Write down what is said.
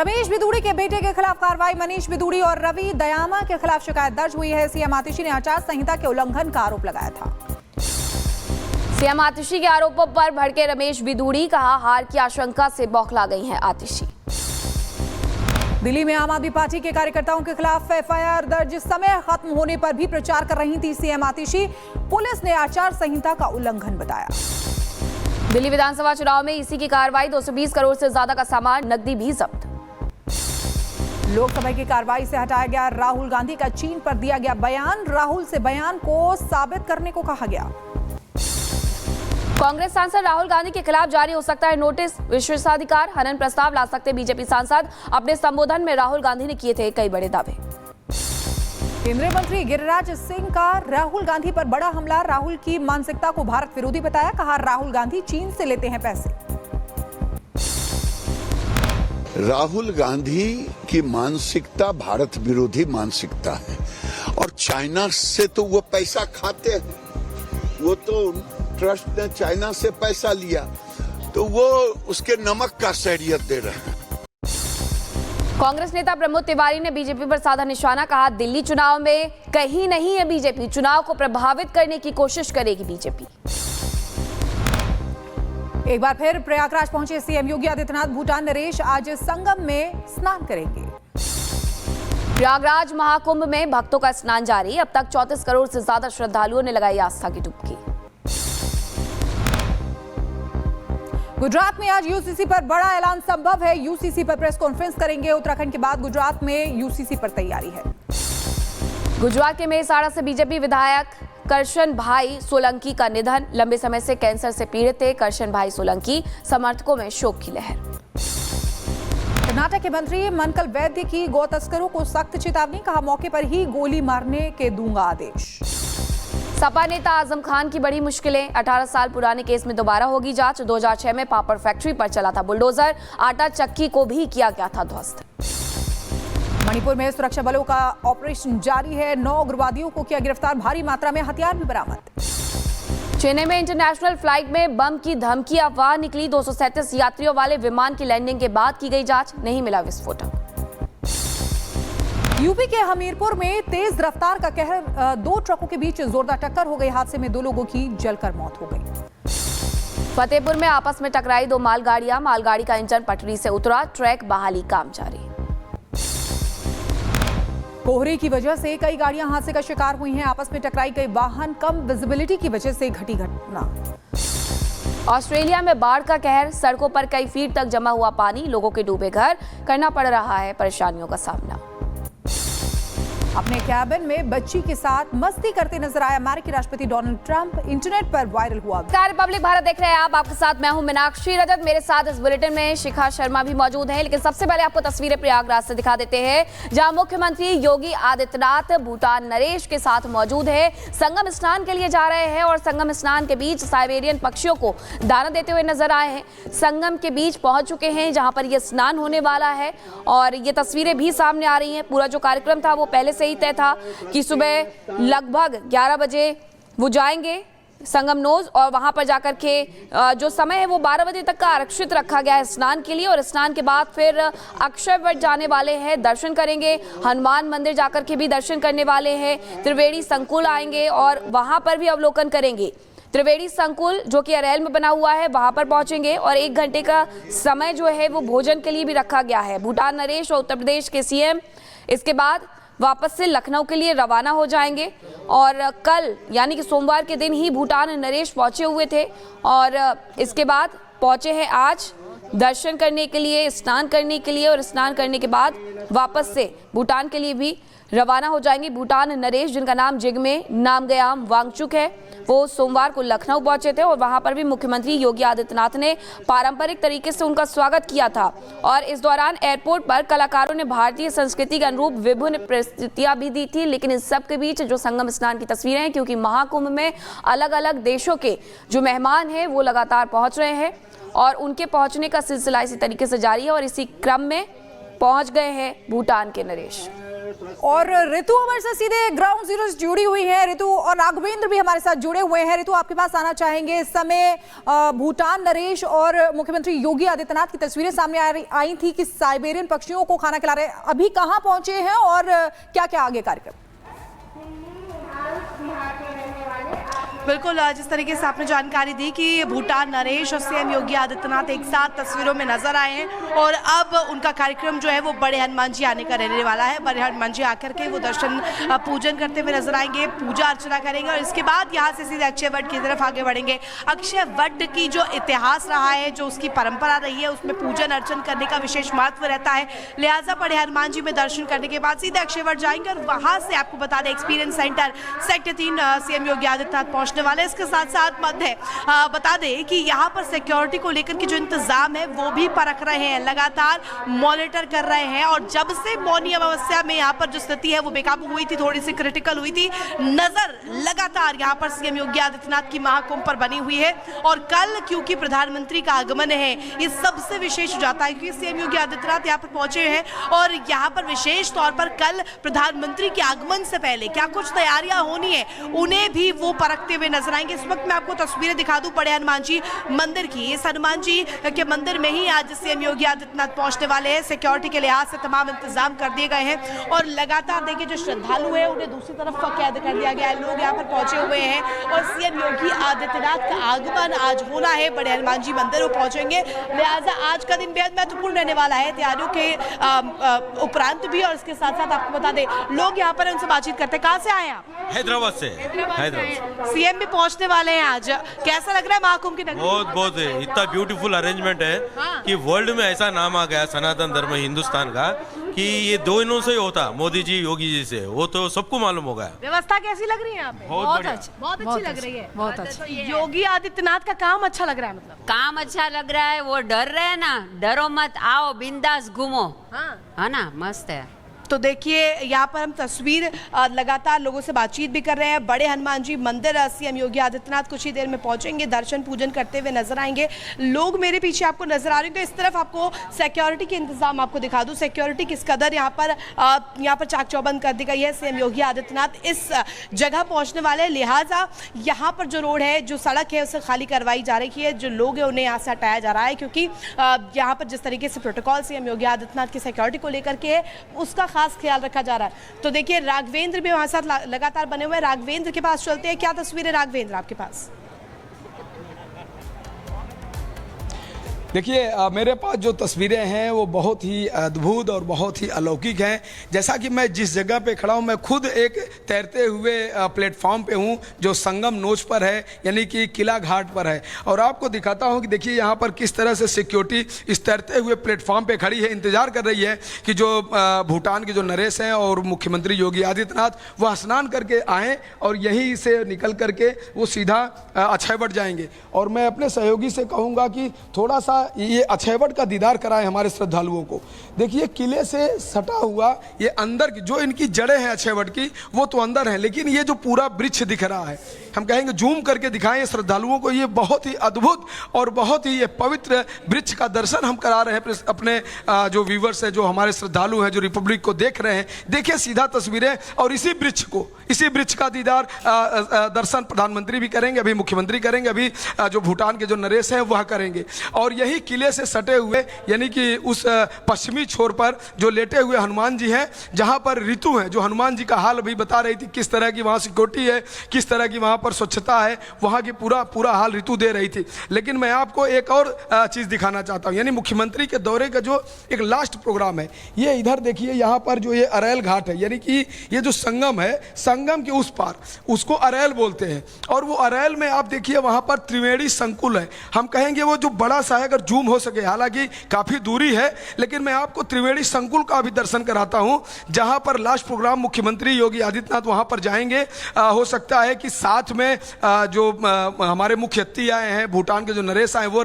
रमेश बिदूड़ी के बेटे के खिलाफ कार्रवाई। मनीष बिदूड़ी और रवि दयामा के खिलाफ शिकायत दर्ज हुई है। सीएम आतिशी ने आचार संहिता के उल्लंघन का आरोप लगाया था। सीएम आतिशी के आरोपों पर भड़के रमेश बिदूड़ी, कहा हार की आशंका से बौखला गई हैं आतिशी। दिल्ली में आम आदमी पार्टी के कार्यकर्ताओं के खिलाफ एफआईआर दर्ज। समय खत्म होने पर भी प्रचार कर रही थी सीएम आतिशी। पुलिस ने आचार संहिता का उल्लंघन बताया। दिल्ली विधानसभा चुनाव में ईसी की कार्रवाई, 220 करोड़ से ज्यादा का सामान, नकदी भी जब्त। लोकसभा की कार्रवाई से हटाया गया राहुल गांधी का चीन पर दिया गया बयान। राहुल से बयान को साबित करने को कहा गया। कांग्रेस सांसद राहुल गांधी के खिलाफ जारी हो सकता है नोटिस। विशेषाधिकार हनन प्रस्ताव ला सकते बीजेपी सांसद। अपने संबोधन में राहुल गांधी ने किए थे कई बड़े दावे। केंद्रीय मंत्री गिरिराज सिंह का राहुल गांधी पर बड़ा हमला। राहुल की मानसिकता को भारत विरोधी बताया। कहा राहुल गांधी चीन से लेते हैं पैसे। राहुल गांधी की मानसिकता भारत विरोधी मानसिकता है और चाइना से तो वो पैसा खाते हैं। वो तो ट्रस्ट ने चाइना से पैसा लिया तो वो उसके नमक का शहरियत दे रहे हैं। कांग्रेस नेता प्रमोद तिवारी ने बीजेपी पर साधा निशाना। कहा दिल्ली चुनाव में कहीं नहीं है बीजेपी, चुनाव को प्रभावित करने की कोशिश करेगी बीजेपी। एक बार फिर प्रयागराज पहुंचे सीएम योगी आदित्यनाथ। भूटान नरेश आज संगम में स्नान करेंगे। प्रयागराज महाकुंभ में भक्तों का स्नान जारी। अब तक 34 करोड़ से ज्यादा श्रद्धालुओं ने लगाई आस्था की डुबकी। गुजरात में आज यूसीसी पर बड़ा ऐलान संभव है। यूसीसी पर प्रेस कॉन्फ्रेंस करेंगे। उत्तराखंड के बाद गुजरात में यूसीसी पर तैयारी है। गुजरात के मेहसाणा से बीजेपी विधायक करशन भाई सोलंकी का निधन। लंबे समय से कैंसर से पीड़ित थे करशन भाई सोलंकी। समर्थकों में शोक की लहर। कर्नाटक के मंत्री मनकल वैद्य की गौ तस्करों को सख्त चेतावनी। कहा मौके पर ही गोली मारने के दूंगा आदेश। सपा नेता आजम खान की बड़ी मुश्किलें। 18 साल पुराने केस में दोबारा होगी जांच। 2006 में पापड़ फैक्ट्री पर चला था बुलडोजर। आटा चक्की को भी किया गया था ध्वस्त। मणिपुर में सुरक्षा बलों का ऑपरेशन जारी है। 9 उग्रवादियों को किया गिरफ्तार। भारी मात्रा में हथियार भी बरामद। चेन्नई में इंटरनेशनल फ्लाइट में बम की धमकी अफवाह निकली। 237 यात्रियों वाले विमान की लैंडिंग के बाद की गई जांच, नहीं मिला विस्फोटक। यूपी के हमीरपुर में तेज रफ्तार का कहर। 2 ट्रकों के बीच जोरदार टक्कर हो गई। हादसे में 2 लोगों की जलकर मौत हो गई। फतेहपुर में आपस में टकराई 2 मालगाड़ियां। मालगाड़ी का इंजन पटरी से उतरा। ट्रैक बहाली काम जारी। कोहरे की वजह से कई गाड़ियां हादसे का शिकार हुई हैं। आपस में टकराई कई वाहन। कम विजिबिलिटी की वजह से घटी घटना। ऑस्ट्रेलिया में बाढ़ का कहर। सड़कों पर कई फीट तक जमा हुआ पानी। लोगों के डूबे घर। करना पड़ रहा है परेशानियों का सामना। अपने कैबिन में बच्ची के साथ मस्ती करते नजर आए अमेरिकी राष्ट्रपति डोनाल्ड ट्रंप। इंटरनेट पर वायरल हुआ। रिपब्लिक भारत देख रहे हैं आप। आपके साथ मैं हूं मीनाक्षी रजत। मेरे साथ इस बुलेटिन में शिखा शर्मा भी मौजूद हैं। लेकिन सबसे पहले आपको तस्वीरें प्रयागराज से दिखा देते हैं, जहां मुख्यमंत्री योगी आदित्यनाथ भूटान नरेश के साथ मौजूद है। संगम स्नान के लिए जा रहे हैं और संगम स्नान के बीच साइबेरियन पक्षियों को दाना देते हुए नजर आए हैं। संगम के बीच पहुंच चुके हैं जहां पर यह स्नान होने वाला है और ये तस्वीरें भी सामने आ रही हैं। पूरा जो कार्यक्रम था वो पहले से ही तय था कि सुबह लगभग 11 बजे वो जाएंगे संगम नोज और वहां पर जाकर के जो समय है वो 12 बजे तक का आरक्षित रखा गया है स्नान के लिए। और स्नान के बाद फिर अक्षय वट जाने वाले हैं, दर्शन करेंगे। हनुमान मंदिर जाकर के भी दर्शन करने वाले हैं। त्रिवेणी संकुल आएंगे और वहां पर भी अवलोकन करेंगे। त्रिवेणी संकुल जो कि अरेल में बना हुआ है वहां पर पहुंचेंगे और 1 घंटे का समय जो है वो भोजन के लिए भी रखा गया है। भूटान नरेश और उत्तर प्रदेश के सीएम इसके बाद वापस से लखनऊ के लिए रवाना हो जाएंगे। और कल यानी कि सोमवार के दिन ही भूटान नरेश पहुंचे हुए थे और इसके बाद पहुंचे हैं आज दर्शन करने के लिए, स्नान करने के लिए और स्नान करने के बाद वापस से भूटान के लिए भी रवाना हो जाएंगे। भूटान नरेश जिनका नाम जिग्मे नामग्याम वांगचुक है, वो सोमवार को लखनऊ पहुंचे थे और वहां पर भी मुख्यमंत्री योगी आदित्यनाथ ने पारंपरिक तरीके से उनका स्वागत किया था। और इस दौरान एयरपोर्ट पर कलाकारों ने भारतीय संस्कृति के अनुरूप विभिन्न प्रस्तुतियां भी दी थी। लेकिन इस सब के बीच जो संगम स्नान की तस्वीरें हैं, क्योंकि महाकुंभ में अलग अलग देशों के जो मेहमान हैं वो लगातार पहुंच रहे हैं और उनके पहुंचने का सिलसिला इसी तरीके से जारी है और इसी क्रम में पहुंच गए हैं भूटान के नरेश। और ऋतु हमारे साथ सीधे ग्राउंड जीरो से जुड़ी हुई है। ऋतु और राघवेंद्र भी हमारे साथ जुड़े हुए हैं। ऋतु, आपके पास आना चाहेंगे। इस समय भूटान नरेश और मुख्यमंत्री योगी आदित्यनाथ की तस्वीरें सामने आई थी कि साइबेरियन पक्षियों को खाना खिला रहे। अभी कहां पहुंचे हैं और क्या क्या आगे कार्यक्रम? बिल्कुल, जिस तरीके से आपने जानकारी दी कि भूटान नरेश और सीएम योगी आदित्यनाथ एक साथ तस्वीरों में नजर आए हैं और अब उनका कार्यक्रम जो है वो बड़े हनुमान जी आने का रहने वाला है। बड़े हनुमान जी आकर के वो दर्शन पूजन करते हुए नजर आएंगे, पूजा अर्चना करेंगे और इसके बाद यहाँ से सीधे अक्षय वट की तरफ आगे बढ़ेंगे। अक्षय वट की जो इतिहास रहा है, जो उसकी परंपरा रही है, उसमें पूजन अर्चन करने का विशेष महत्व रहता है। लिहाजा बड़े हनुमान जी में दर्शन करने के बाद सीधे अक्षय वट जाएंगे और वहां से आपको बता दें experience centre sector 3 CM Yogi Adityanath पहुंचने वाले। इसके साथ साथ मध्य बता दें कि यहाँ पर सिक्योरिटी को लेकर के जो इंतजाम है वो भी परख रहे हैं, लगातार मॉनिटर कर रहे हैं। और जब से मौनी अमावस्या में यहाँ पर जो स्थिति है वो बेकाबू हुई थी, थोड़ी सी क्रिटिकल हुई थी, नजर लगातार यहाँ पर सीएम योगी आदित्यनाथ की महाकुंभ पर बनी हुई है। और कल क्योंकि प्रधानमंत्री का आगमन है, ये सबसे विशेष हो जाता है क्योंकि सीएम योगी आदित्यनाथ यहाँ पर पहुंचे हैं और यहाँ पर विशेष तौर पर कल प्रधानमंत्री के आगमन से पहले क्या कुछ तैयारियां होनी है उन्हें भी वो परखते हुए नजर आएंगे। इस वक्त मैं आपको तस्वीरें दिखा दूं बड़े हनुमान जी मंदिर की। इस हनुमान जी के मंदिर में ही आज सीएम योगी आदित्यनाथ पहुंचने वाले हैं। सिक्योरिटी के लिहाज से तमाम इंतजाम कर दिए गए हैं और लगातार देखिए जो श्रद्धालु हैं उन्हें दूसरी तरफ कैद कर दिया गया है। लोग यहाँ पर पहुंचे हुए हैं और सीएम योगी आदित्यनाथ का आगमन आज होना है। बड़े हनुमान जी मंदिर वो पहुंचेंगे, लिहाजा आज का दिन बेहद महत्वपूर्ण रहने वाला है तैयारियों के उपरांत भी। और इसके साथ साथ आपको बता दें लोग यहाँ पर उनसे बातचीत करते हैं। कहाँ से आए आप? हैदराबाद से। हैदराबाद सीएम भी पहुंचने वाले हैं आज, कैसा लग रहा है महाकुंभ की नगरी? बहुत इतना ब्यूटीफुल अरेंजमेंट है कि वर्ल्ड में ऐसा नाम आ गया सनातन धर्म हिंदुस्तान का कि ये दोनों से होता, मोदी जी योगी जी से, वो तो सबको मालूम होगा। व्यवस्था कैसी लग रही है यहाँ पे? बहुत अच्छी लग रही है। बहुत अच्छी। योगी आदित्यनाथ का काम अच्छा लग रहा है, मतलब काम अच्छा लग रहा है। वो डर रहे हैं ना, डरो मत, आओ बिंदास घूमो, है ना, मस्त है। तो देखिए यहाँ पर हम तस्वीर लगातार लोगों से बातचीत भी कर रहे हैं। बड़े हनुमान जी मंदिर सीएम योगी आदित्यनाथ कुछ ही देर में पहुंचेंगे, दर्शन पूजन करते हुए नजर आएंगे। लोग मेरे पीछे आपको नजर आ रहे हैं। तो इस तरफ आपको सिक्योरिटी के इंतजाम आपको दिखा दूं, सिक्योरिटी किस कदर यहाँ पर चाक चौबंद कर दी गई है। सीएम योगी आदित्यनाथ इस जगह पहुंचने वाले, लिहाजा यहाँ पर जो रोड है, जो सड़क है, उसे खाली करवाई जा रही है। जो लोग हैं उन्हें यहाँ से हटाया जा रहा है क्योंकि यहाँ पर जिस तरीके से प्रोटोकॉल सीएम योगी आदित्यनाथ की सिक्योरिटी को लेकर के है उसका खास ख्याल रखा जा रहा है। तो देखिए राघवेंद्र भी वहां साथ लगातार बने हुए हैं। राघवेंद्र के पास चलते हैं। क्या तस्वीर है राघवेंद्र आपके पास? देखिए मेरे पास जो तस्वीरें हैं वो बहुत ही अद्भुत और बहुत ही अलौकिक हैं। जैसा कि मैं जिस जगह पे खड़ा हूँ, मैं खुद एक तैरते हुए प्लेटफॉर्म पे हूँ जो संगम नोच पर है, यानी कि किला घाट पर है। और आपको दिखाता हूँ कि देखिए यहाँ पर किस तरह से सिक्योरिटी इस तैरते हुए प्लेटफॉर्म पे खड़ी है, इंतजार कर रही है कि जो भूटान के जो नरेश हैं और मुख्यमंत्री योगी आदित्यनाथ वह स्नान करके आएँ और यहीं से निकल करके वो सीधा अक्षय वट जाएंगे। और मैं अपने सहयोगी से कहूँगा कि थोड़ा सा ये अक्षय वट का दीदार कराएं हमारे श्रद्धालुओं को। देखिए किले से सटा हुआ ये अंदर की जो इनकी जड़ें हैं अक्षय वट की, वो तो अंदर हैं, लेकिन ये जो पूरा वृक्ष दिख रहा है, हम कहेंगे जूम करके दिखाएं श्रद्धालुओं को, ये बहुत ही अद्भुत और बहुत ही ये पवित्र वृक्ष का दर्शन हम करा रहे हैं अपने जो व्यूवर्स है, जो हमारे श्रद्धालु हैं, जो रिपब्लिक को देख रहे हैं। देखिए सीधा तस्वीरें और इसी वृक्ष का दीदार दर्शन प्रधानमंत्री भी करेंगे, अभी मुख्यमंत्री करेंगे, अभी जो भूटान के जो नरेश हैं वह करेंगे। और यही किले से सटे हुए यानी कि उस पश्चिमी छोर पर जो लेटे हुए हनुमान जी हैं, जहां पर ऋतु है, जो हनुमान जी का हाल अभी बता रही थी, किस तरह की वहां सिक्योरिटी है, किस तरह की वहां पर स्वच्छता है, वहां की पूरा हाल ऋतु दे रही थी। लेकिन मैं आपको एक और चीज दिखाना चाहता हूं, यानी मुख्यमंत्री के दौरे का जो एक लास्ट प्रोग्राम है, ये इधर देखिए, यहाँ पर जो ये अरैल घाट है, यानी कि ये जो संगम है, संगम के उस पार उसको अरैल बोलते हैं। और वो अरैल में आप देखिए वहां पर त्रिवेणी संकुल है, हम कहेंगे वो जो बड़ा सा है, अगर जूम हो सके, हालांकि काफी दूरी है, लेकिन मैं आपको त्रिवेणी संकुल का भी दर्शन कराता हूं, जहां पर लास्ट प्रोग्राम मुख्यमंत्री योगी आदित्यनाथ वहां पर जाएंगे। हो सकता है कि साथ में जो हमारे मुख्य अतिथि आए हैं, भूटान के जो नरेश आए वो